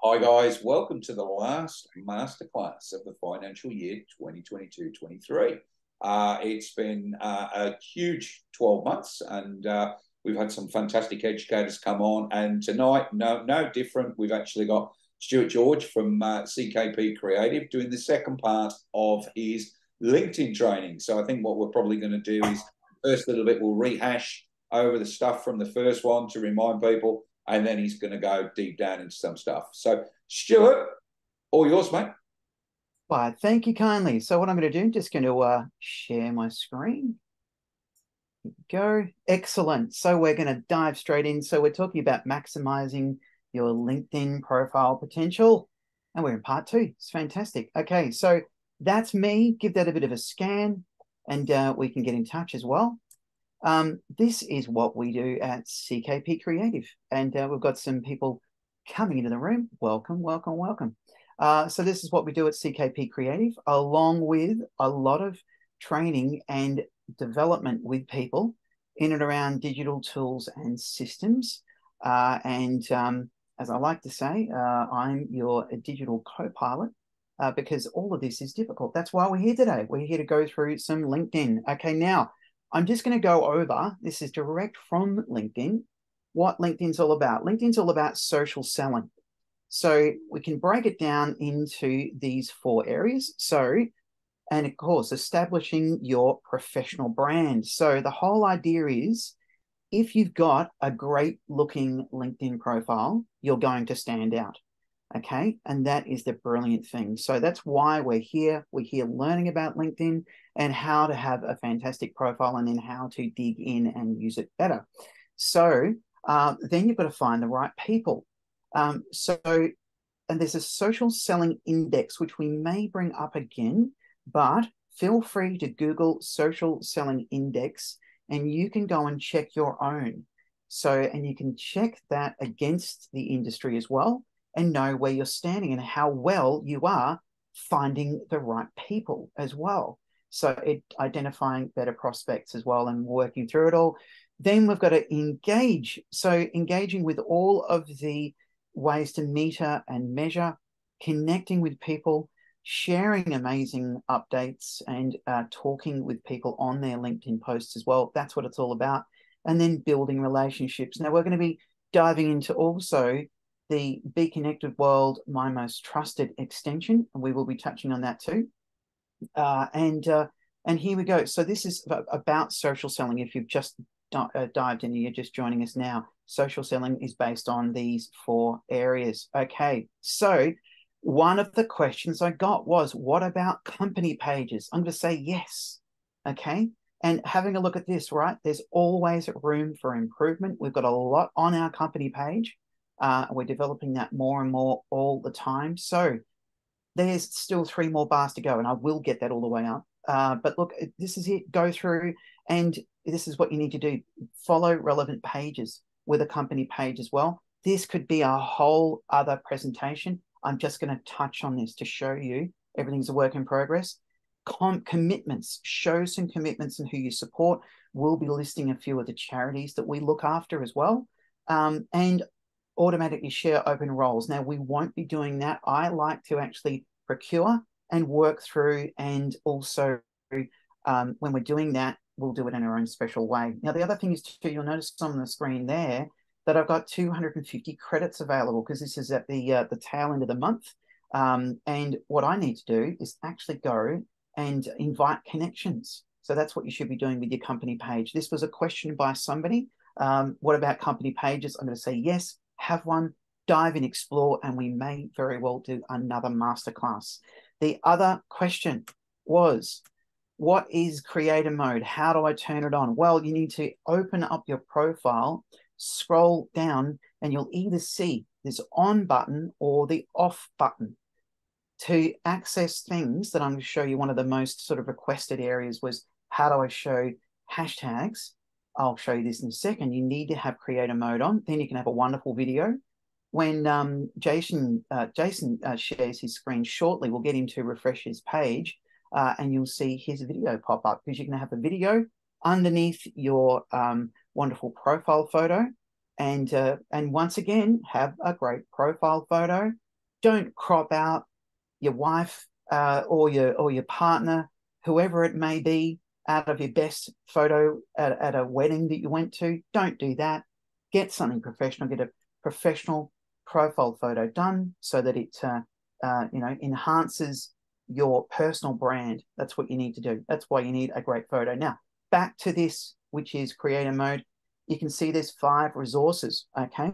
Hi guys, welcome to the last masterclass of the financial year 2022-23. It's been a huge 12 months and we've had some fantastic educators come on, and tonight, no different. We've actually got Stuart George from CKP Creative doing the second part of his LinkedIn training. So I think what we're probably going to do is first little bit, we'll rehash over the stuff from the first one to remind people, and then he's going to go deep down into some stuff. So, Stuart, all yours, mate. Why, thank you kindly. So what I'm going to do, I'm just going to share my screen. Go. Excellent. So we're going to dive straight in. So we're talking about maximizing your LinkedIn profile potential, and we're in part 2. It's fantastic. Okay, so that's me. Give that a bit of a scan, and we can get in touch as well. This is what we do at CKP Creative, and we've got some people coming into the room. Welcome, welcome, welcome. So this is what we do at CKP Creative, along with a lot of training and development with people in and around digital tools and systems. As I like to say, I'm your digital co-pilot because all of this is difficult. That's why we're here today. We're here to go through some LinkedIn. Okay, now I'm just going to go over, this is direct from LinkedIn, what LinkedIn's all about. LinkedIn's all about social selling. So we can break it down into these 4 areas. So, and of course, establishing your professional brand. So the whole idea is, if you've got a great looking LinkedIn profile, you're going to stand out. Okay. And that is the brilliant thing. So that's why we're here. We're here learning about LinkedIn and how to have a fantastic profile, and then how to dig in and use it better. So then you've got to find the right people. And there's a social selling index, which we may bring up again, but feel free to Google social selling index and you can go and check your own. So, and you can check that against the industry as well, and know where you're standing and how well you are finding the right people as well. So identifying better prospects as well and working through it all. Then we've got to engage. So engaging with all of the ways to meter and measure, connecting with people, sharing amazing updates, and talking with people on their LinkedIn posts as well. That's what it's all about. And then building relationships. Now we're going to be diving into also the Be Connected World, my most trusted extension, and we will be touching on that too. And here we go. So this is about social selling. If you've just dived in, you're just joining us now. Social selling is based on these 4 areas. Okay, so one of the questions I got was, what about company pages? I'm going to say yes. Okay, and having a look at this, right? There's always room for improvement. We've got a lot on our company page. We're developing that more and more all the time. So there's still 3 more bars to go, and I will get that all the way up. But look, this is it. Go through, and this is what you need to do. Follow relevant pages with a company page as well. This could be a whole other presentation. I'm just going to touch on this to show you everything's a work in progress. Commitments, show some commitments and who you support. We'll be listing a few of the charities that we look after as well. And automatically share open roles. Now, we won't be doing that. I like to actually procure and work through, and also when we're doing that, we'll do it in our own special way. Now, the other thing is, too, you'll notice on the screen there that I've got 250 credits available, because this is at the tail end of the month. And what I need to do is actually go and invite connections. So that's what you should be doing with your company page. This was a question by somebody. What about company pages? I'm going to say yes, have one, dive in, explore, and we may very well do another masterclass. The other question was, what is creator mode? How do I turn it on? Well, you need to open up your profile, scroll down, and you'll either see this on button or the off button. To access things that I'm going to show you, one of the most sort of requested areas was, how do I show hashtags? I'll show you this in a second. You need to have creator mode on. Then you can have a wonderful video. When Jason shares his screen shortly, we'll get him to refresh his page, and you'll see his video pop up, because you're going to have a video underneath your wonderful profile photo. And once again, have a great profile photo Don't crop out your wife or your partner, whoever it may be, out of your best photo at a wedding that you went to. Don't do that. Get something professional. Get a professional profile photo done so that it enhances your personal brand. That's what you need to do. That's why you need a great photo. Now, back to this, which is creator mode. You can see there's 5 resources, okay?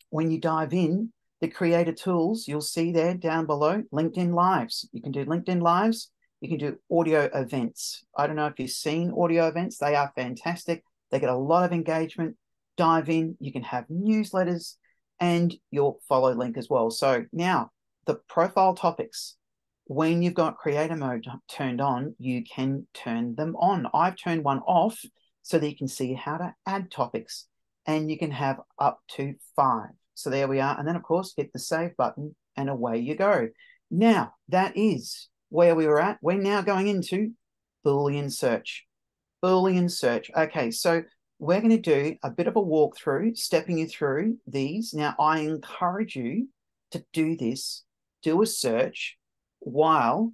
When you dive in, the creator tools, you'll see there down below, LinkedIn Lives. You can do LinkedIn Lives. You can do audio events. I don't know if you've seen audio events. They are fantastic. They get a lot of engagement. Dive in. You can have newsletters and your follow link as well. So now the profile topics, when you've got creator mode turned on, you can turn them on. I've turned one off so that you can see how to add topics, and you can have up to 5. So there we are. And then, of course, hit the save button and away you go. Now, that is where we were at. We're now going into Boolean search. Boolean search. Okay, so we're going to do a bit of a walkthrough, stepping you through these. Now, I encourage you to do this, do a search while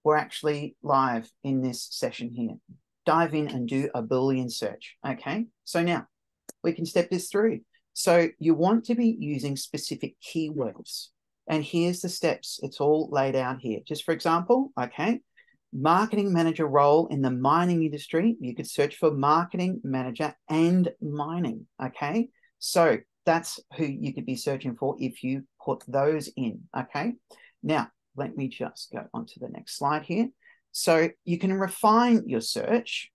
we're actually live in this session here. Dive in and do a Boolean search. Okay, so now we can step this through. So you want to be using specific keywords. And here's the steps. It's all laid out here. Just for example, okay, marketing manager role in the mining industry. You could search for marketing manager and mining, okay? So that's who you could be searching for if you put those in, okay? Now, let me just go on to the next slide here. So you can refine your search,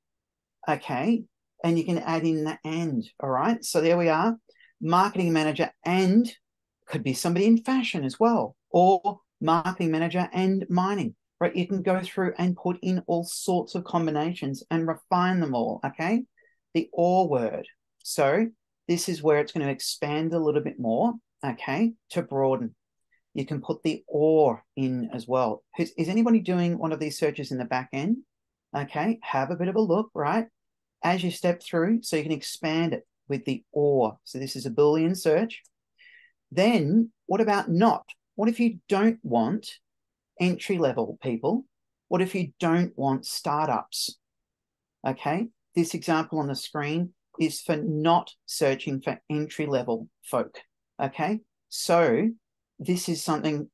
okay? And you can add in the and, all right? So there we are. Marketing manager and could be somebody in fashion as well, or marketing manager and mining, right? You can go through and put in all sorts of combinations and refine them all, okay? The or word. So this is where it's going to expand a little bit more, okay, to broaden. You can put the or in as well. Is anybody doing one of these searches in the back end? Okay, have a bit of a look, right? As you step through, so you can expand it with the or. So this is a Boolean search. Then what about not? What if you don't want entry-level people? What if you don't want startups? Okay, this example on the screen is for not searching for entry-level folk. Okay, so this is something,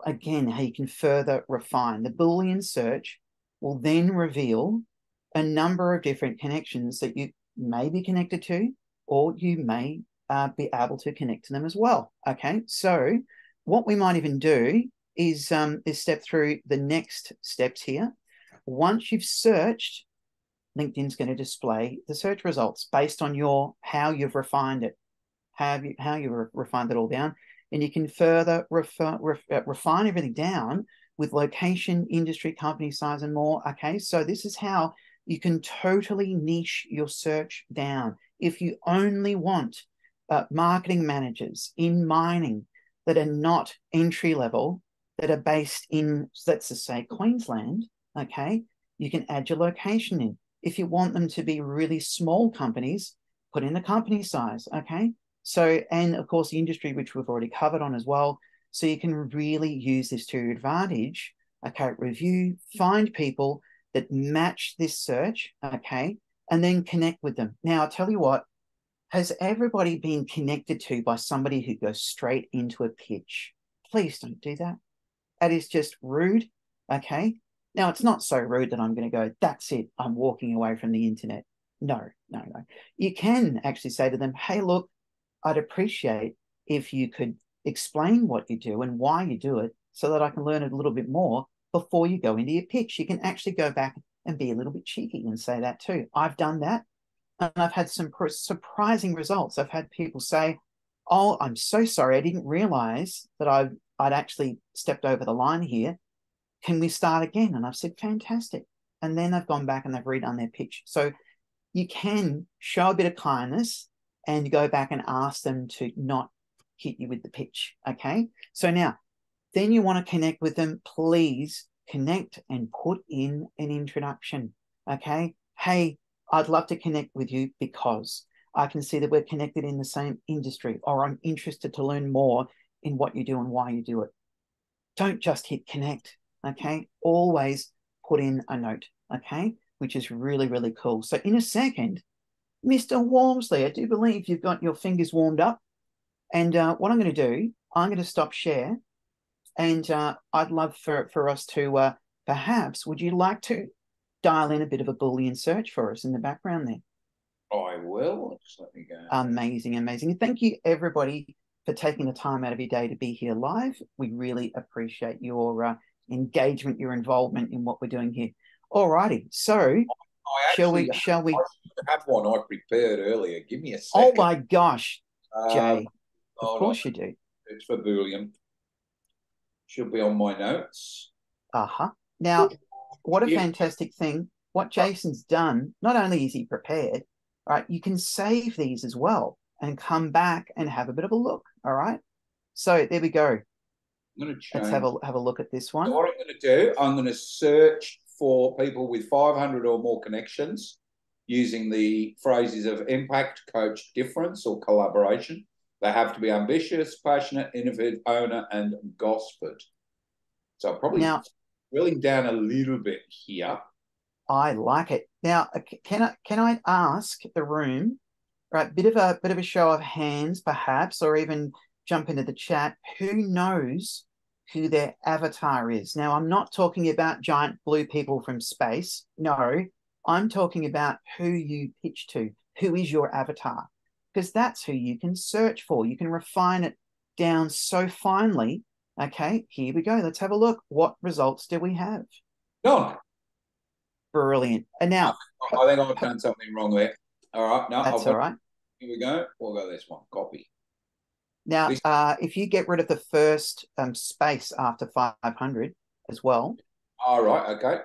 again, how you can further refine. The Boolean search will then reveal a number of different connections that you may be connected to, or you may be able to connect to them as well. Okay, so what we might even do is step through the next steps here. Once you've searched, LinkedIn's going to display the search results based on how you've refined it, how you've refined it all down, and you can further refine everything down with location, industry, company size, and more. Okay, so this is how you can totally niche your search down. If you only want marketing managers in mining that are not entry level, that are based in, let's just say, Queensland, okay, you can add your location in. If you want them to be really small companies, put in the company size, okay? So, and of course, the industry, which we've already covered on as well. So you can really use this to your advantage, okay? Review, find people that match this search, okay? And then connect with them. Now, I'll tell you what, has everybody been connected to by somebody who goes straight into a pitch? Please don't do that. That is just rude, okay? Now, it's not so rude that I'm going to go, that's it, I'm walking away from the internet. No, no, no. You can actually say to them, hey, look, I'd appreciate if you could explain what you do and why you do it so that I can learn a little bit more before you go into your pitch. You can actually go back and be a little bit cheeky and say that too. I've done that, and I've had some surprising results. I've had people say, oh, I'm so sorry, I didn't realize that I'd actually stepped over the line here. Can we start again? And I've said, fantastic. And then they've gone back and they've redone their pitch. So you can show a bit of kindness and go back and ask them to not hit you with the pitch, okay? So now, then you want to connect with them, please connect and put in an introduction, okay? Hey, I'd love to connect with you because I can see that we're connected in the same industry, or I'm interested to learn more in what you do and why you do it. Don't just hit connect, okay? Always put in a note, okay? Which is really, really cool. So in a second, Mr. Walmsley, I do believe you've got your fingers warmed up. And what I'm going to do, I'm going to stop share. And I'd love for us to perhaps, would you like to dial in a bit of a Boolean search for us in the background there? I will. Just let me go. Amazing, amazing. And thank you, everybody, for taking the time out of your day to be here live. We really appreciate your engagement, your involvement in what we're doing here. All righty. So shall we? I have one I prepared earlier. Give me a Oh second. my gosh, Jay. Of course you do. It's for Boolean. Should be on my notes. Uh-huh. Now, what a fantastic thing. What Jason's done, not only is he prepared, right, you can save these as well and come back and have a bit of a look, all right? So there we go. I'm going to change. Let's have a look at this one. So what I'm going to do, I'm going to search for people with 500 or more connections using the phrases of impact, coach, difference, or collaboration. They have to be ambitious, passionate, innovative, owner, and gospel. So I'll probably drilling down a little bit here. I like it. Now, can I ask the room, right? Bit of a show of hands, perhaps, or even jump into the chat. Who knows who their avatar is? Now, I'm not talking about giant blue people from space. No, I'm talking about who you pitch to. Who is your avatar? Because that's who you can search for. You can refine it down so finely. Okay, here we go. Let's have a look. What results do we have? None. Brilliant. And now, I think I've done something wrong there. All right, no, that's all right. Here we go. We'll go this one. Copy. Now, if you get rid of the first space after 500 as well. All right. Okay.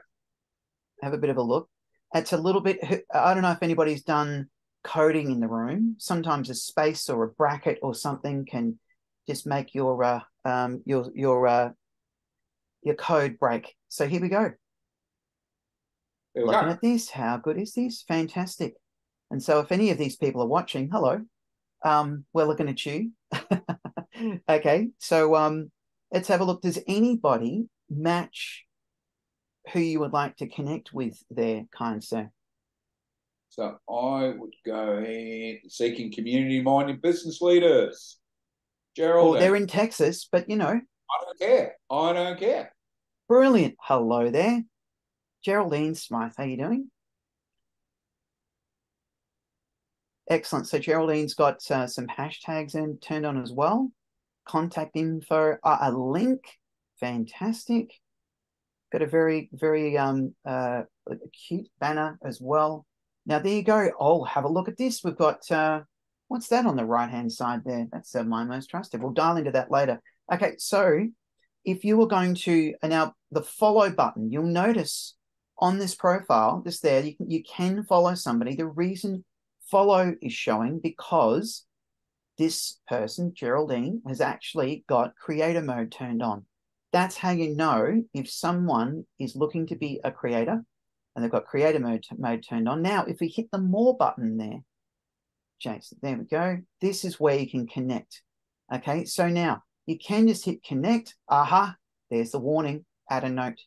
Have a bit of a look. It's a little bit. I don't know if anybody's done coding in the room. Sometimes a space or a bracket or something can just make your code break. So here we go. Looking at this, how good is this? Fantastic. And so if any of these people are watching, hello, we're looking at you. Okay, so let's have a look. Does anybody match who you would like to connect with there, kind sir? So I would go in seeking community-minded business leaders. Gerald. Oh, they're in Texas, but you know. I don't care. I don't care. Brilliant. Hello there. Geraldine Smythe, how you doing? Excellent. So Geraldine's got some hashtags turned on as well. Contact info, a link. Fantastic. Got a very, very cute banner as well. Now, there you go. Oh, have a look at this. We've got, what's that on the right-hand side there? That's my most trusted. We'll dial into that later. Okay, so if you were going to, now the follow button, you'll notice on this profile, just there, you can follow somebody. The reason follow is showing because this person, Geraldine, has actually got creator mode turned on. That's how you know if someone is looking to be a creator and they've got creator mode turned on. Now, if we hit the more button there, Jason, there we go. This is where you can connect. Okay, so now you can just hit connect. Aha, there's the warning, add a note.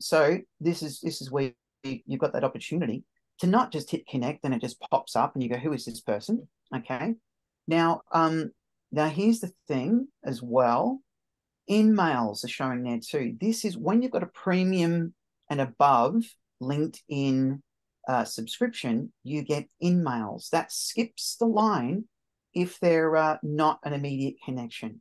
So this is where you've got that opportunity to not just hit connect and it just pops up and you go, who is this person? Okay. Now here's the thing as well. In-mails are showing there too. This is when you've got a premium and above LinkedIn subscription, you get in-mails. That skips the line if they're not an immediate connection.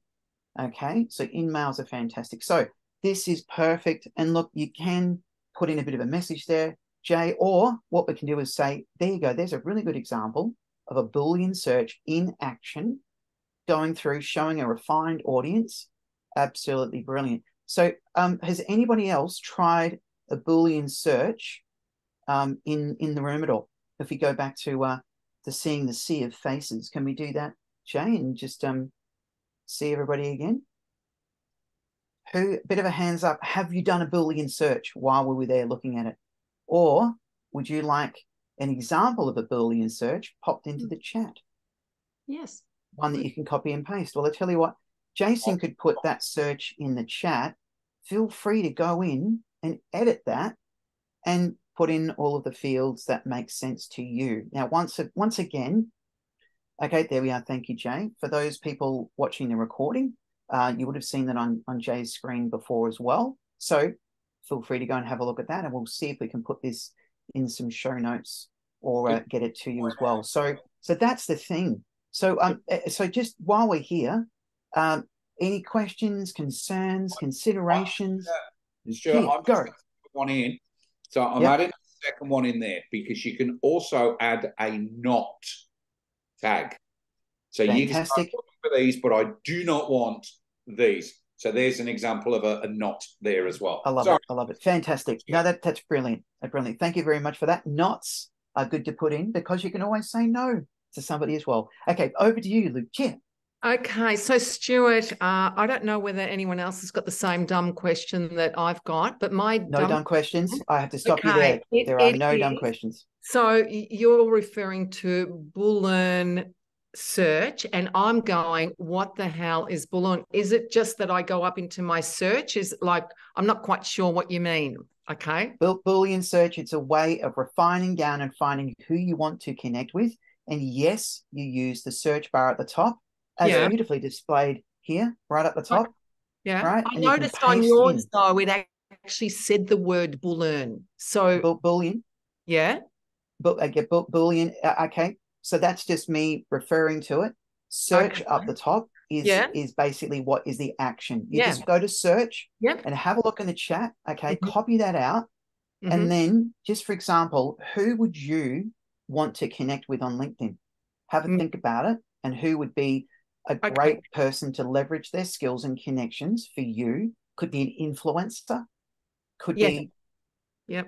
Okay, so in-mails are fantastic. So this is perfect. And look, you can put in a bit of a message there, Jay, or what we can do is say, there you go. There's a really good example of a Boolean search in action, going through, showing a refined audience. Absolutely brilliant. So has anybody else tried a Boolean search in the room at all? If we go back to seeing the sea of faces, can we do that, Jay, and just see everybody again? Who, bit of a hands up, have you done a Boolean search while we were there looking at it? Or would you like an example of a Boolean search popped into the chat? Yes. One that you can copy and paste. Well, I tell you what, Jason could put that search in the chat. Feel free to go in and edit that and put in all of the fields that make sense to you. Now, once again, okay, there we are. Thank you, Jay. For those people watching the recording, you would have seen that on Jay's screen before as well. So feel free to go and have a look at that, and we'll see if we can put this in some show notes or get it to you as well. So that's the thing. So so just while we're here, any questions, concerns, considerations? Stuart, I'm go. just going to put one in. So I'm adding a second one in there because you can also add a not tag. So Fantastic. you can start looking for these, but I do not want these. So there's an example of a not there as well. I love it. I love it. Fantastic. No, that's brilliant. Brilliant. Thank you very much for that. Nots are good to put in because you can always say no to somebody as well. Okay, over to you, Luke. Yeah. Okay, so Stuart, I don't know whether anyone else has got the same dumb question that I've got, but my dumb questions. I have to stop you there. There are no dumb questions. So you're referring to Boolean search, and I'm going, what the hell is Boolean? Is it just that I go up into my search? Is like, I'm not quite sure what you mean. Okay. Boolean search, it's a way of refining down and finding who you want to connect with. And yes, you use the search bar at the top, as beautifully displayed here, right at the top. Yeah. Right. I noticed on yours, though, it actually said the word Boolean. So Boolean. Yeah. Boolean. Okay. So that's just me referring to it. Search up the top is basically what is the action. You just go to search and have a look in the chat. Okay. Copy that out. And then just for example, who would you want to connect with on LinkedIn? Have a think about it, and who would be a great person to leverage their skills and connections for you. Could be an influencer, could be yeah,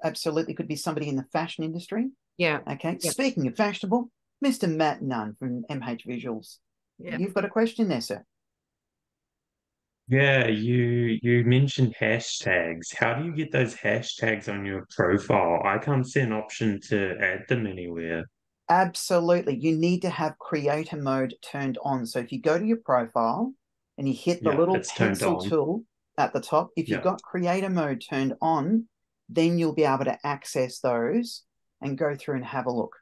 absolutely, could be somebody in the fashion industry. Okay. Speaking of fashionable, Mr. Matt Nunn from MH Visuals. You've got a question there, sir. Yeah, you mentioned hashtags. How do you get those hashtags on your profile? I can't see an option to add them anywhere. Absolutely. You need to have creator mode turned on. So if you go to your profile and you hit the little pencil tool at the top, if you've got creator mode turned on, then you'll be able to access those and go through and have a look.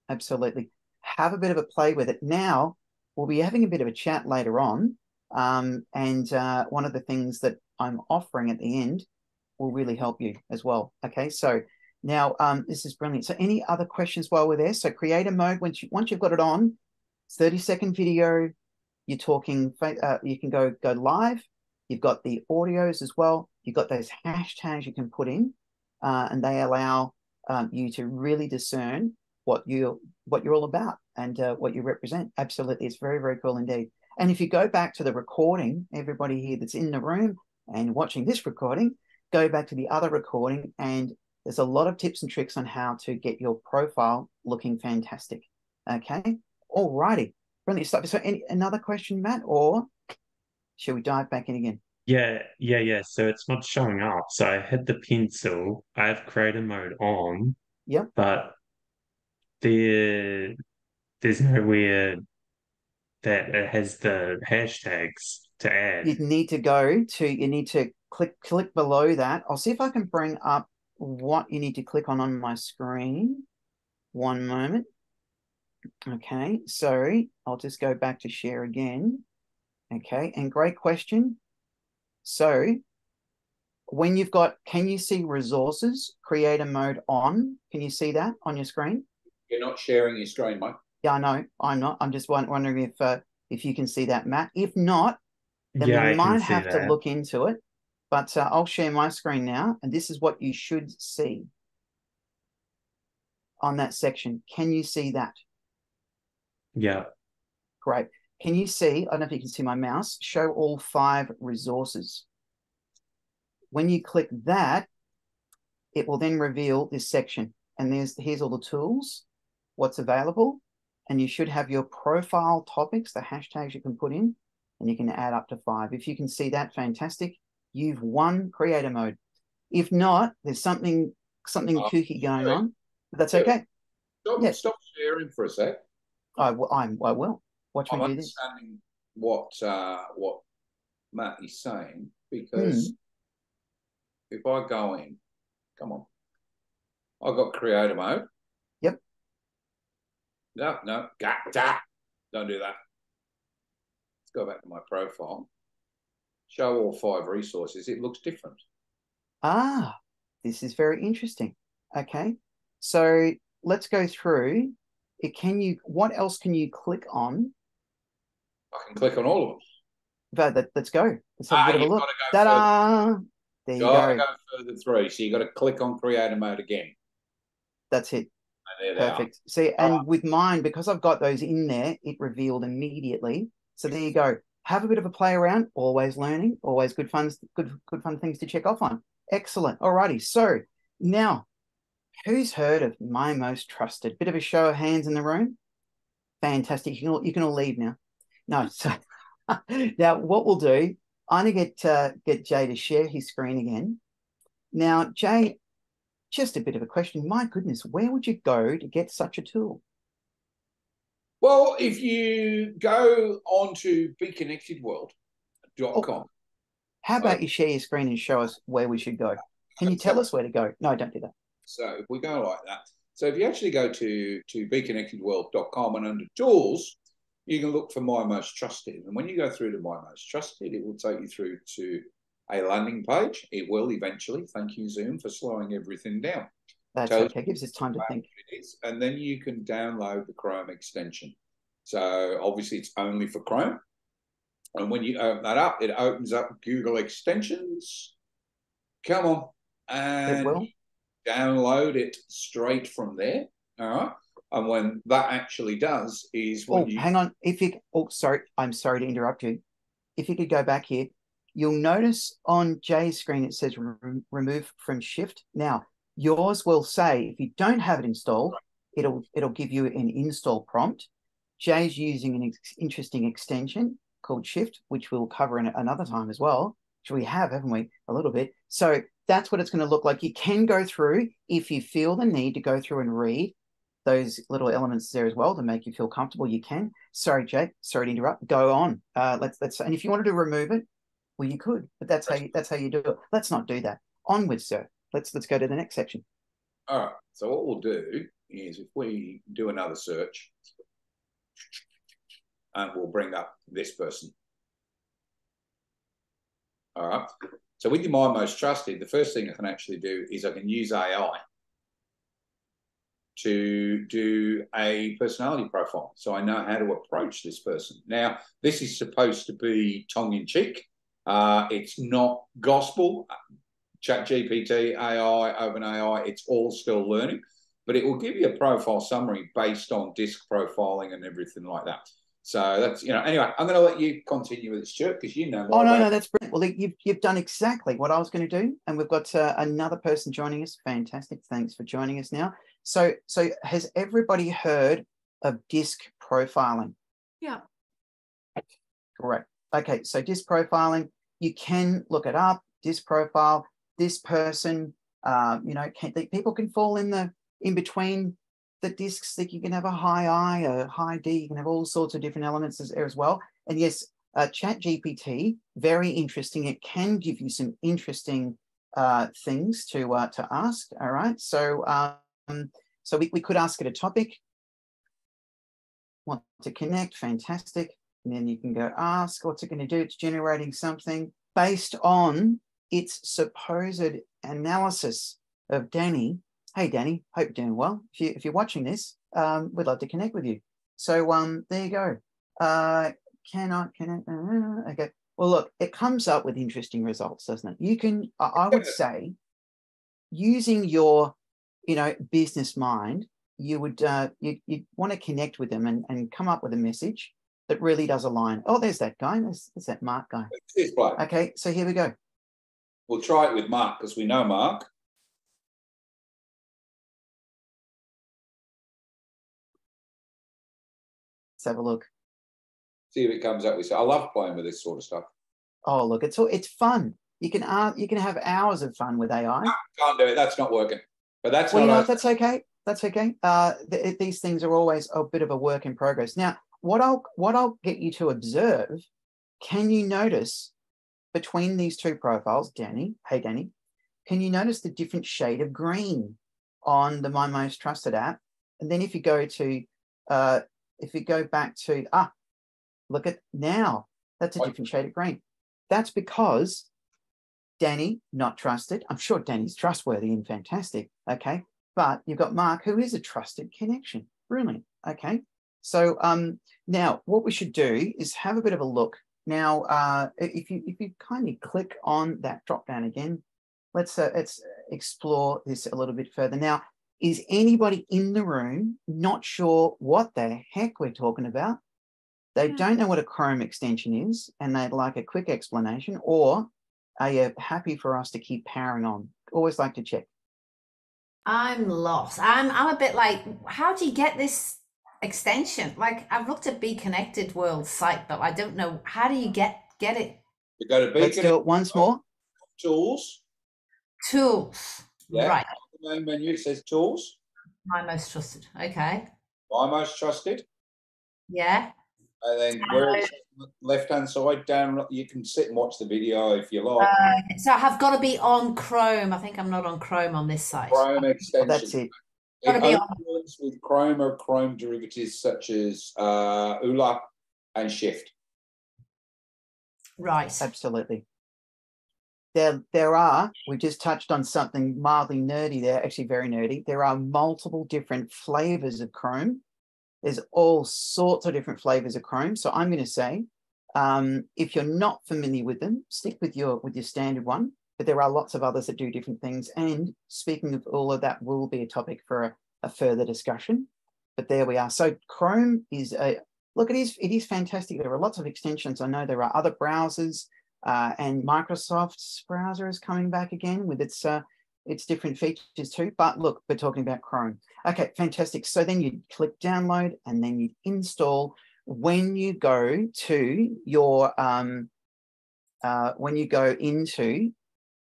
Absolutely. Have a bit of a play with it. Now, we'll be having a bit of a chat later on. And one of the things that I'm offering at the end will really help you as well. Okay, so now this is brilliant. So any other questions while we're there? So creator mode, once you've got it on, 30-second video, you're talking, you can go live. You've got the audios as well. You've got those hashtags you can put in, and they allow you to really discern what you're all about and what you represent. Absolutely, it's very, very cool indeed. And if you go back to the recording, everybody here that's in the room and watching this recording, go back to the other recording, and there's a lot of tips and tricks on how to get your profile looking fantastic. Okay, all righty, brilliant stuff. So another question, Matt, or shall we dive back in again? Yeah. So it's not showing up. So I hit the pencil. I have creator mode on. Yep. But there's nowhere that it has the hashtags to add. You need to click below that. I'll see if I can bring up what you need to click on my screen. One moment. Okay, sorry. I'll just go back to share again. Okay, and great question. So when you've got, can you see resources, creator mode on? Can you see that on your screen? You're not sharing your screen, Mike. Yeah, I know. I'm not. I'm just wondering if you can see that, Matt. If not, then we might have to look into it. But I'll share my screen now, and this is what you should see on that section. Can you see that? Yeah. Great. Can you see, I don't know if you can see my mouse, show all 5 resources. When you click that, it will then reveal this section. And here's all the tools, what's available. And you should have your profile topics, the hashtags you can put in, and you can add up to 5. If you can see that, fantastic. You've won creator mode. If not, there's something kooky going on. But that's okay. Stop sharing for a sec. I will. Watch me do this. what Matt is saying, because if I go in, come on, I've got creator mode. Yep. No, don't do that. Let's go back to my profile. Show all 5 resources. It looks different. Ah, this is very interesting. Okay, so let's go through it. What else can you click on? I can click on all of them. Let's go. Let's have a bit of a look. Got to go Ta-da! There you go. Go further through. So you got to click on creator mode again. That's it. And there Perfect. See, and with mine, because I've got those in there, it revealed immediately. So there you go. Have a bit of a play around. Always learning. Always good fun things to check off on. Excellent. Alrighty. So now, who's heard of My Most Trusted? Bit of a show of hands in the room. Fantastic. You can all leave now. No. So now what we'll do, I'm going to get Jay to share his screen again. Now, Jay, just a bit of a question. My goodness, where would you go to get such a tool? Well, if you go on to beconnectedworld.com. How about you share your screen and show us where we should go? Can you tell us where to go? No, don't do that. So if we go like that. So if you actually go to beconnectedworld.com and under tools, you can look for My Most Trusted. And when you go through to My Most Trusted, it will take you through to a landing page. It will eventually. Thank you, Zoom, for slowing everything down. That's okay. Gives us time to think. It is. And then you can download the Chrome extension. So obviously it's only for Chrome. And when you open that up, it opens up Google extensions. Come on. And download it straight from there. All right. And when that actually does is when hang on. Sorry, I'm sorry to interrupt you. If you could go back here, you'll notice on Jay's screen it says remove from Shift. Now, yours will say, if you don't have it installed, it'll give you an install prompt. Jay's using an interesting extension called Shift, which we'll cover in another time as well, which we have, haven't we? A little bit. So that's what it's going to look like. You can go through, if you feel the need to go through and read those little elements there as well to make you feel comfortable, you can. Sorry, Jay. Sorry to interrupt. Go on. Let's. And if you wanted to remove it, well, you could. But that's how you do it. Let's not do that. Onwards, sir. Let's go to the next section. All right. So what we'll do is, if we do another search, and we'll bring up this person. All right. So with your My Most Trusted, the first thing I can actually do is I can use AI to do a personality profile. So I know how to approach this person. Now, this is supposed to be tongue-in-cheek. It's not gospel. ChatGPT, AI, OpenAI, it's all still learning. But it will give you a profile summary based on disc profiling and everything like that. So that's, anyway, I'm going to let you continue with it, Stuart, because you know more. No, that's brilliant. Well, you've done exactly what I was going to do. And we've got another person joining us. Fantastic. Thanks for joining us now. So has everybody heard of disc profiling? Yeah. Correct. Okay. So disc profiling, you can look it up, disc profile, this person, people can fall in between the discs, that you can have a high I, a high D, you can have all sorts of different elements there as well. And yes, ChatGPT, very interesting. It can give you some interesting things to ask. All right. So we could ask it a topic. Want to connect? Fantastic. And then you can go ask, what's it going to do? It's generating something based on its supposed analysis of Danny. Hey, Danny, hope you're doing well. If you're watching this, we'd love to connect with you. So there you go. Cannot connect. Okay. Well, look, it comes up with interesting results, doesn't it? You can, I would say, using your, business mind, you would you'd want to connect with them and come up with a message that really does align. Oh, there's that guy. There's that Mark guy. Okay, so here we go. We'll try it with Mark because we know Mark. Let's have a look. See if it comes up with. I love playing with this sort of stuff. Oh, look, it's fun. You can have hours of fun with AI. No, can't do it. That's not working. But that's well, that's okay. That's okay. These things are always a bit of a work in progress. Now, what I'll get you to observe, can you notice between these two profiles, Danny, hey Danny, can you notice the different shade of green on the My Most Trusted app? And then if you go back to, look at now, that's a different shade of green. That's because Danny, not trusted. I'm sure Danny's trustworthy and fantastic, okay? But you've got Mark, who is a trusted connection. Brilliant, okay? So now what we should do is have a bit of a look. Now, if you kindly click on that drop down again, let's explore this a little bit further. Now, is anybody in the room not sure what the heck we're talking about? They don't know what a Chrome extension is, and they'd like a quick explanation, or are you happy for us to keep powering on? Always like to check. I'm lost. I'm a bit like, how do you get this extension? Like, I've looked at Be Connected World site, but I don't know, how do you get it? You go to Be Let's do it once more. Tools. Tools. Yeah. Right. The main menu, it says Tools. My Most Trusted. Okay. My Most Trusted. Yeah. And then where it's left-hand side down, you can sit and watch the video if you like. So I have got to be on Chrome. I think I'm not on Chrome on this site. Chrome extension. That's it. It only works with Chrome or Chrome derivatives such as ULA and Shift. Right. Absolutely. There are, we just touched on something mildly nerdy there, actually very nerdy. There are multiple different flavors of Chrome. There's all sorts of different flavors of Chrome. So I'm going to say, if you're not familiar with them, stick with your standard one. But there are lots of others that do different things. And speaking of all of that, will be a topic for a further discussion. But there we are. So Chrome is look, it is fantastic. There are lots of extensions. I know there are other browsers, and Microsoft's browser is coming back again with its different features too. But look, we're talking about Chrome. Okay, fantastic. So then you click download and then you install. When you go to your when you go into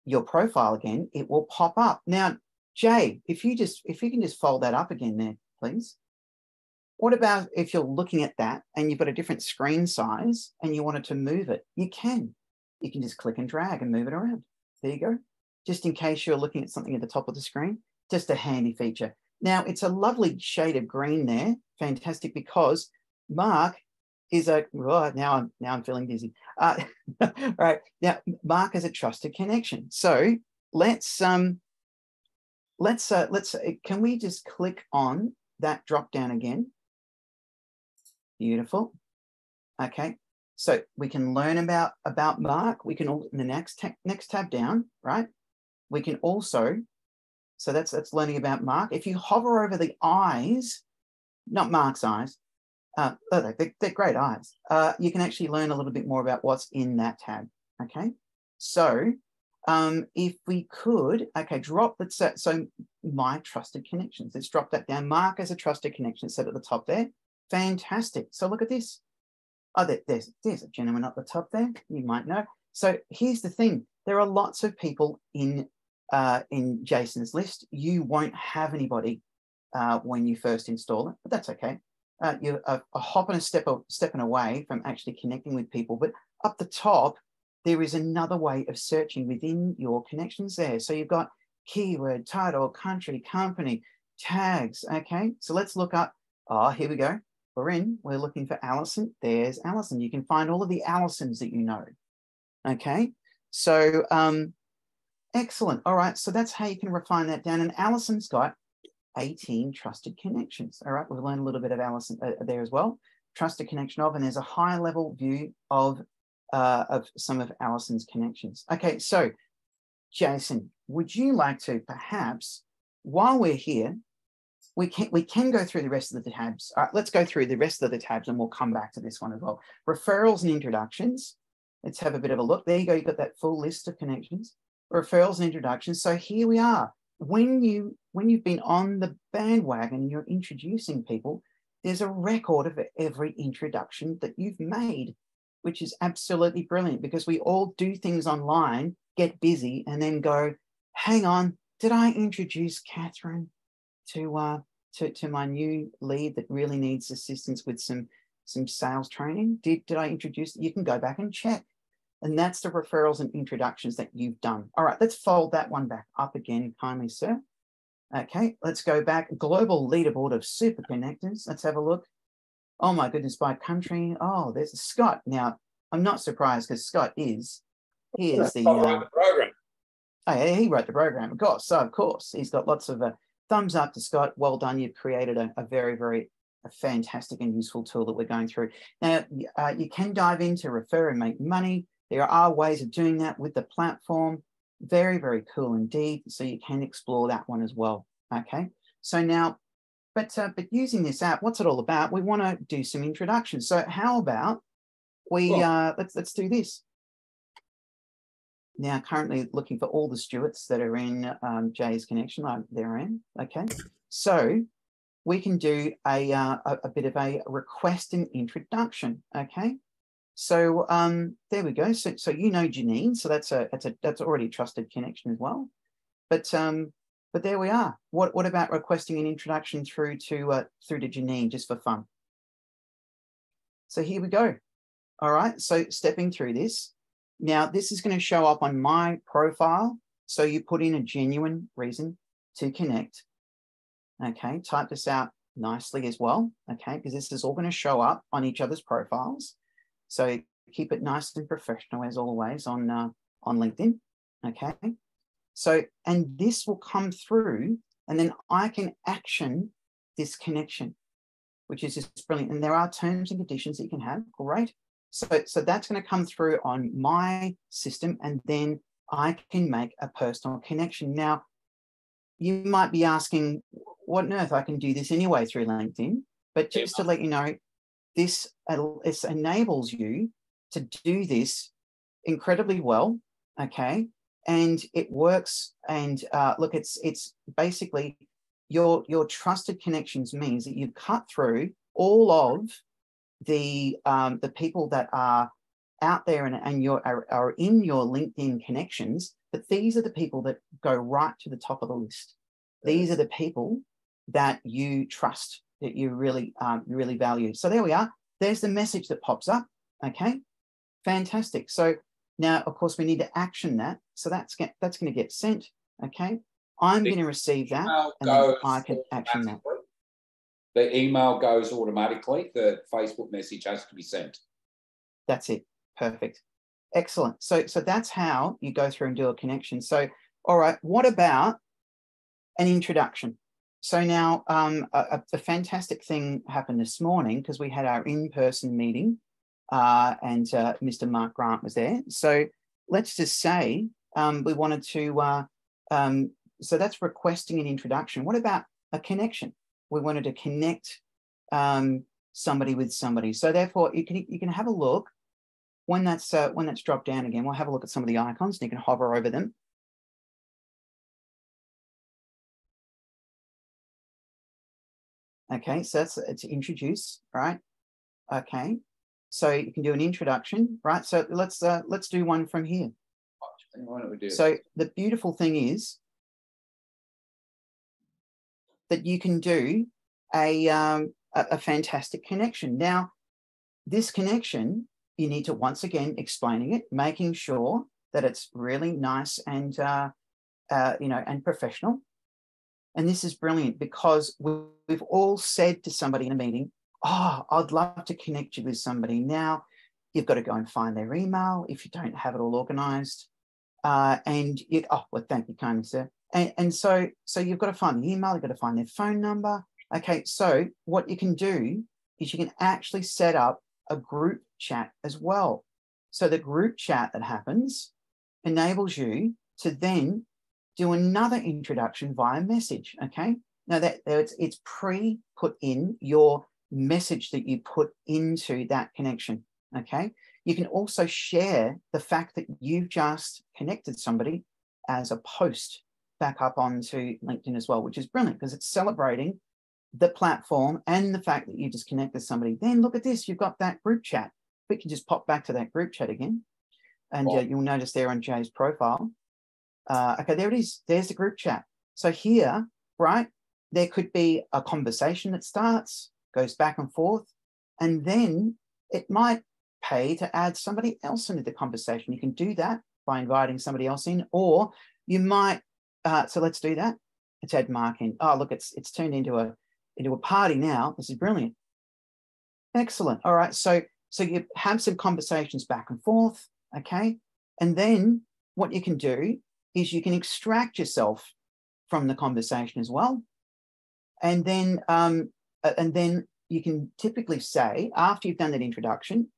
your profile again, it will pop up. Now, Jay, if you can just fold that up again there, please. What about if you're looking at that and you've got a different screen size and you wanted to move it? You can. You can just click and drag and move it around. There you go. Just in case you're looking at something at the top of the screen, just a handy feature. Now, it's a lovely shade of green there. Fantastic, because Mark is now I'm feeling dizzy. Right, now Mark is a trusted connection. So let's can we just click on that drop down again? Beautiful. Okay, so we can learn about Mark. We can all in the next tab down, right? We can also, so that's learning about Mark. If you hover over the eyes, not Mark's eyes, they're great eyes. You can actually learn a little bit more about what's in that tab. Okay, so if we could, okay, so my trusted connections. Let's drop that down. Mark as a trusted connection set at the top there. Fantastic. So look at this. Oh, there's a gentleman up the top there. You might know. So here's the thing. There are lots of people in Jason's list. You won't have anybody when you first install it, but that's okay. You're a hop and a stepping away from actually connecting with people. But up the top, there is another way of searching within your connections there. So you've got keyword, title, country, company, tags. Okay, so let's look up. Oh, here we go. We're looking for Alison. There's Alison. You can find all of the Alisons that you know. Okay, so excellent. All right, so that's how you can refine that down. And Alison's got 18 trusted connections. All right, we've learned a little bit of Alison there as well. Trusted connection of, and there's a high level view of some of Alison's connections. Okay, so Jason, would you like to perhaps, while we're here, we can go through the rest of the tabs. All right, let's go through the rest of the tabs and we'll come back to this one as well. Referrals and introductions. Let's have a bit of a look. There you go. You've got that full list of connections. Referrals and introductions. So here we are. When you've been on the bandwagon and you're introducing people, there's a record of every introduction that you've made, which is absolutely brilliant, because we all do things online, get busy, and then go, hang on, did I introduce Catherine to my new lead that really needs assistance with some some sales training. Did I introduce? You can go back and check. And that's the referrals and introductions that you've done. All right, let's fold that one back up again, kindly, sir. Okay, let's go back. Global leaderboard of super connectors. Let's have a look. Oh my goodness, by country. Oh, there's a Scott. Now, I'm not surprised because Scott is the program. Oh, yeah, he wrote the program, of course. So, of course, he's got lots of thumbs up to Scott. Well done. You've created a very, very fantastic and useful tool that we're going through. Now, you can dive into refer and make money. There are ways of doing that with the platform. Very, very cool indeed. So you can explore that one as well. Okay. So now, but using this app, what's it all about? We want to do some introductions. So how about we let's do this. Now, currently looking for all the Stuarts that are in Jay's connection. They're in. Okay. So we can do a bit of a request and introduction. Okay. So there we go. So you know Janine. So that's already a trusted connection as well. But there we are. What about requesting an introduction through to Janine just for fun? So here we go. All right. So stepping through this. Now, this is going to show up on my profile. So you put in a genuine reason to connect. Okay, type this out nicely as well. Okay, because this is all going to show up on each other's profiles. So keep it nice and professional as always on LinkedIn. Okay, so and this will come through, and then I can action this connection, which is just brilliant. And there are terms and conditions that you can have. Great. So that's going to come through on my system, and then I can make a personal connection. Now, you might be asking, what on earth? I can do this anyway through LinkedIn, but just to let you know, this enables you to do this incredibly well, okay? And it works. And look, it's basically your trusted connections means that you cut through all of the people that are out there and are in your LinkedIn connections, but these are the people that go right to the top of the list. These are the people that you trust, that you really value. So there we are. There's the message that pops up. Okay, fantastic. So now, of course, we need to action that. So that's going to get sent. Okay, I'm going to receive that, and then I can action that. The email goes automatically. The Facebook message has to be sent. That's it. Perfect. Excellent. So that's how you go through and do a connection. So, all right, what about an introduction? So now a fantastic thing happened this morning because we had our in-person meeting and Mr. Mark Grant was there. So let's just say we wanted to, so that's requesting an introduction. What about a connection? We wanted to connect somebody with somebody. So therefore, you can have a look when that's dropped down again. We'll have a look at some of the icons, and you can hover over them. Okay, so it's introduce, right? Okay, so you can do an introduction, right? So let's do one from here. Why don't we do so the beautiful thing is that you can do a fantastic connection. Now, this connection, you need to once again explaining it, making sure that it's really nice and and professional. And this is brilliant because we've all said to somebody in a meeting, "Oh, I'd love to connect you with somebody." Now, you've got to go and find their email if you don't have it all organized. Thank you kindly, sir. And so you've got to find the email, you've got to find their phone number. Okay, so what you can do is you can actually set up a group chat as well. So the group chat that happens enables you to then do another introduction via message. Okay, now that it's pre-put in your message that you put into that connection. Okay, you can also share the fact that you've just connected somebody as a post back up onto LinkedIn as well, which is brilliant because it's celebrating the platform and the fact that you just connected somebody. Then look at this, you've got that group chat. We can just pop back to that group chat again. And you'll notice there on Jay's profile. Okay, there it is. There's the group chat. So here, right, there could be a conversation that starts, goes back and forth. And then it might pay to add somebody else into the conversation. You can do that by inviting somebody else in, or you might, so let's do that. Let's add Mark in. Oh, look, it's turned into a party now. This is brilliant. Excellent. All right. So you have some conversations back and forth. Okay. And then what you can do is you can extract yourself from the conversation as well. And then you can typically say, after you've done that introduction,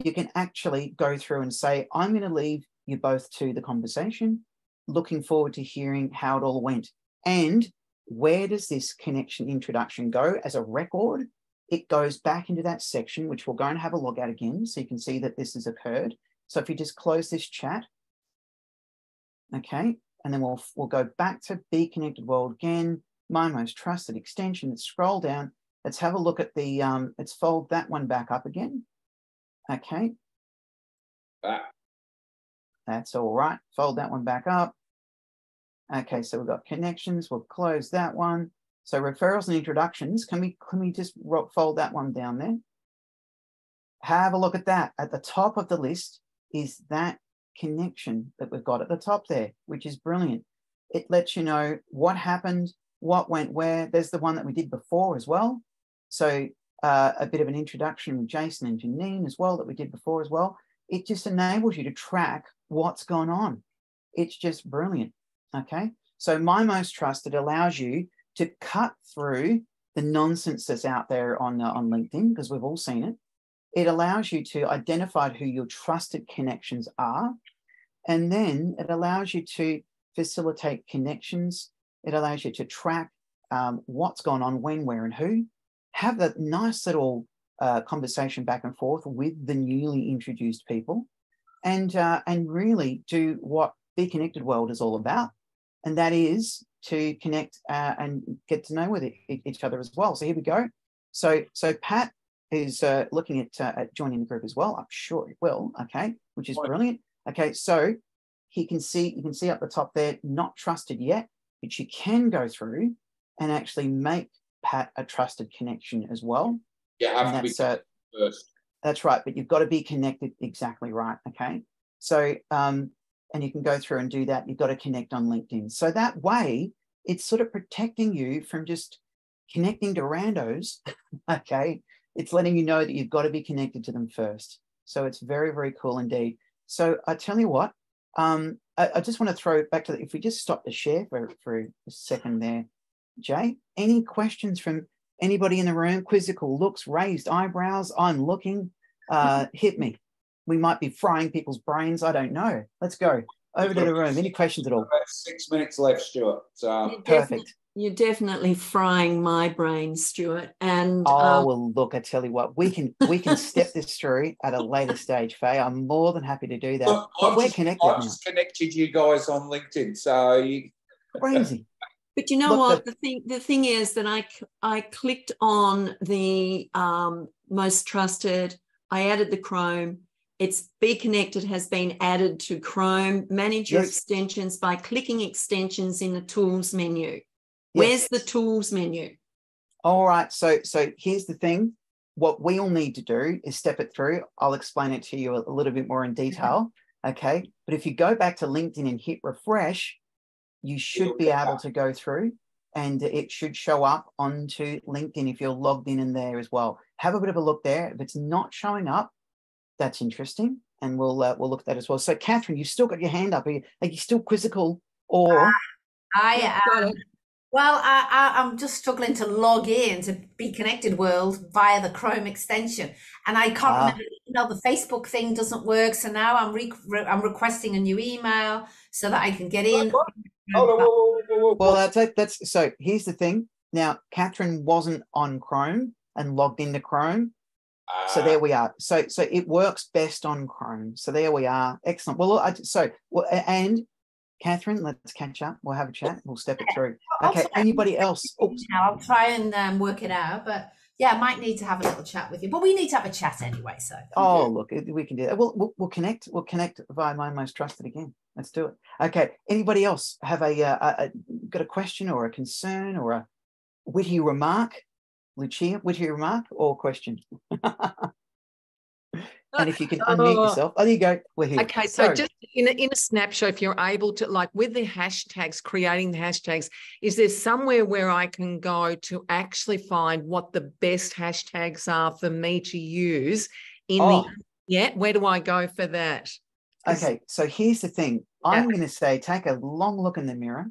you can actually go through and say, I'm going to leave you both to the conversation, looking forward to hearing how it all went. And where does this connection introduction go as a record? It goes back into that section, which we'll go and have a look at again, so you can see that this has occurred. So if you just close this chat, okay, and then we'll go back to Be Connected World again, my most trusted extension. Let's scroll down. Let's have a look at the, let's fold that one back up again. Okay. That's all right. Fold that one back up. Okay, so we've got connections. We'll close that one. So referrals and introductions. Can we just fold that one down there? Have a look at that. At the top of the list is that connection that we've got at the top there, which is brilliant. It lets you know what happened, what went where. There's the one that we did before as well. So a bit of an introduction with Jason and Janine as well that we did before as well. It just enables you to track what's gone on. It's just brilliant. Okay. So My Most Trusted allows you to cut through the nonsense that's out there on LinkedIn, because we've all seen it. It allows you to identify who your trusted connections are. And then it allows you to facilitate connections. It allows you to track what's gone on, when, where, and who. Have that nice little conversation back and forth with the newly introduced people, and really do what Be Connected World is all about, and that is to connect and get to know with each other as well. So here we go. So Pat is looking at joining the group as well. I'm sure he will. Okay, which is brilliant. Okay, so you can see up the top there, not trusted yet, but you can go through and actually make Pat a trusted connection as well. Yeah, have to be first. That's right, but you've got to be connected. Exactly right. Okay, so and you can go through and do that. You've got to connect on LinkedIn. So that way, it's sort of protecting you from just connecting to randos. Okay, it's letting you know that you've got to be connected to them first. So it's very, very cool indeed. So I tell you what, I just want to throw it back to if we just stop the share for a second there, Jay. Any questions from anybody in the room? Quizzical looks, raised eyebrows. I'm looking. Hit me. We might be frying people's brains. I don't know. Let's go over to the room. Any questions at all? 6 minutes left, Stuart. Perfect. You're definitely frying my brain, Stuart. And well, look, I tell you what, we can step this through at a later stage, Faye. I'm more than happy to do that. Look, we're connected. I've just connected you guys on LinkedIn, so you crazy. But you know what? The thing is that I clicked on the most trusted. I added the Chrome. It's Be Connected has been added to Chrome. Manage your extensions by clicking extensions in the tools menu. Where's the tools menu? All right. So here's the thing. What we'll need to do is step it through. I'll explain it to you a little bit more in detail. Okay. But if you go back to LinkedIn and hit refresh, you should be able to go through and it should show up onto LinkedIn if you're logged in there as well. Have a bit of a look there. If it's not showing up, that's interesting. And we'll look at that as well. So Catherine, you've still got your hand up. Are you still quizzical or? I am. Well, I'm just struggling to log in to Be Connected World via the Chrome extension, and I can't remember. The Facebook thing doesn't work, so now I'm requesting a new email so that I can get in. Well, that's so. Here's the thing. Now, Catherine wasn't on Chrome and logged into Chrome, so there we are. So it works best on Chrome. So there we are. Excellent. Well, and Catherine, let's catch up. We'll have a chat. We'll step it through. Okay. Anybody else? I'll try and work it out. But yeah, I might need to have a little chat with you. But we need to have a chat anyway. So. Look, we can do that. We'll connect. We'll connect via My Most Trusted again. Let's do it. Okay. Anybody else have got a question or a concern or a witty remark? Lucia, would you remark or question? And if you can unmute yourself. Oh, there you go. We're here. Okay, so just in a snapshot, if you're able to, like with the hashtags, creating the hashtags, is there somewhere where I can go to actually find what the best hashtags are for me to use where do I go for that? Okay, so here's the thing. I'm going to say, take a long look in the mirror.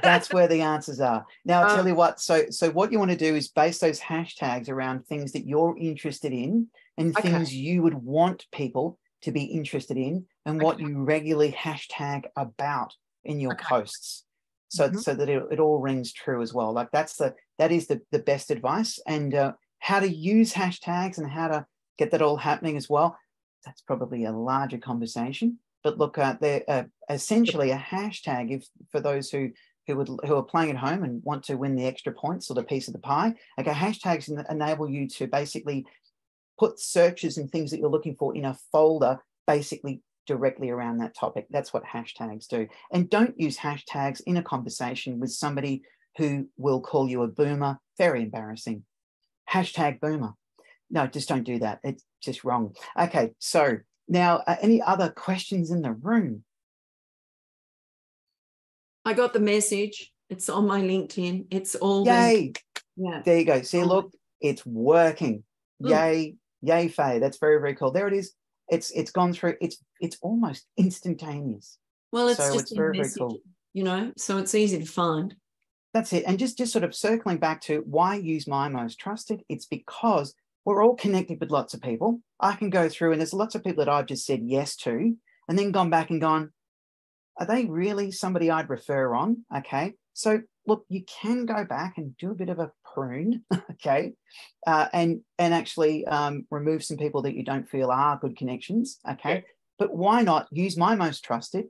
That's where the answers are. Now, I'll tell you what. So what you want to do is base those hashtags around things that you're interested in and things you would want people to be interested in and what you regularly hashtag about in your posts. So that it all rings true as well. Like that is the best advice. And how to use hashtags and how to get that all happening as well. That's probably a larger conversation. But look, they're essentially a hashtag. If for those who are playing at home and want to win the extra points or the piece of the pie, okay, hashtags enable you to basically put searches and things that you're looking for in a folder, basically directly around that topic. That's what hashtags do. And don't use hashtags in a conversation with somebody who will call you a boomer. Very embarrassing. Hashtag boomer. No, just don't do that. It's just wrong. Okay, so now, any other questions in the room? I got the message. It's on my LinkedIn. It's all Yay. Yeah. There you go. See, look, it's working. Yay, yay, Faye. That's very, very cool. There it is. It's gone through. It's almost instantaneous. Well, it's so just it's very, very cool. So it's easy to find. That's it. And just sort of circling back to why use My Most Trusted, it's because we're all connected with lots of people. I can go through and there's lots of people that I've just said yes to and then gone back and gone, are they really somebody I'd refer on? Okay. So look, you can go back and do a bit of a prune, okay, and actually remove some people that you don't feel are good connections, okay. Yeah. But why not use My Most Trusted,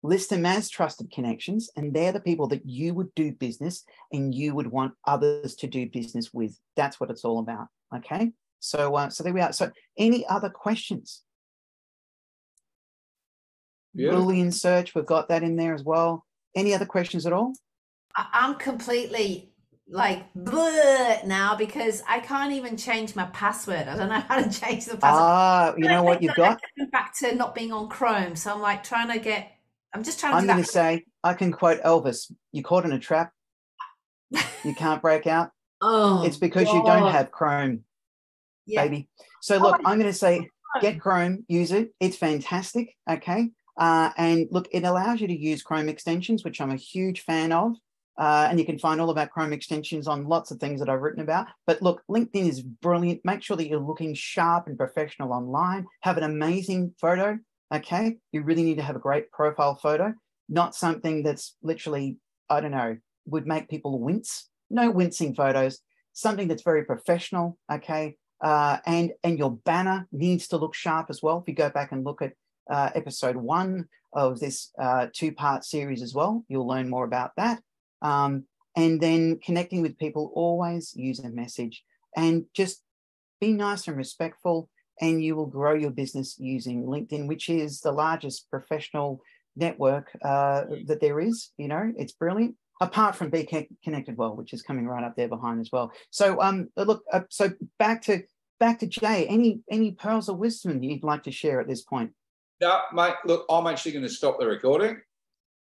list them as trusted connections, and they're the people that you would do business and you would want others to do business with. That's what it's all about, okay. So there we are. So any other questions? Boolean search, we've got that in there as well. Any other questions at all? I'm completely like bleh now because I can't even change my password. I don't know how to change the password. You know what you've got? Back to not being on Chrome. So I'm like trying to get, I'm just trying to I'm going to say, I can quote Elvis, you're caught in a trap. You can't break out. It's because you don't have Chrome, baby. So look, I'm going to say, get Chrome, use it. It's fantastic, okay? And look, it allows you to use Chrome extensions, which I'm a huge fan of. And you can find all about Chrome extensions on lots of things that I've written about. But look, LinkedIn is brilliant. Make sure that you're looking sharp and professional online. Have an amazing photo, okay? You really need to have a great profile photo, not something that's literally, I don't know, would make people wince. No wincing photos. Something that's very professional, okay? And your banner needs to look sharp as well. If you go back and look at episode 1 of this 2-part series as well, you'll learn more about that. And then connecting with people, always use a message and just be nice and respectful, and you will grow your business using LinkedIn, which is the largest professional network that there is. You know, it's brilliant. Apart from Be Connected Well, which is coming right up there behind as well. So look, so back to Jay. Any pearls of wisdom you'd like to share at this point? No, mate, look, I'm actually going to stop the recording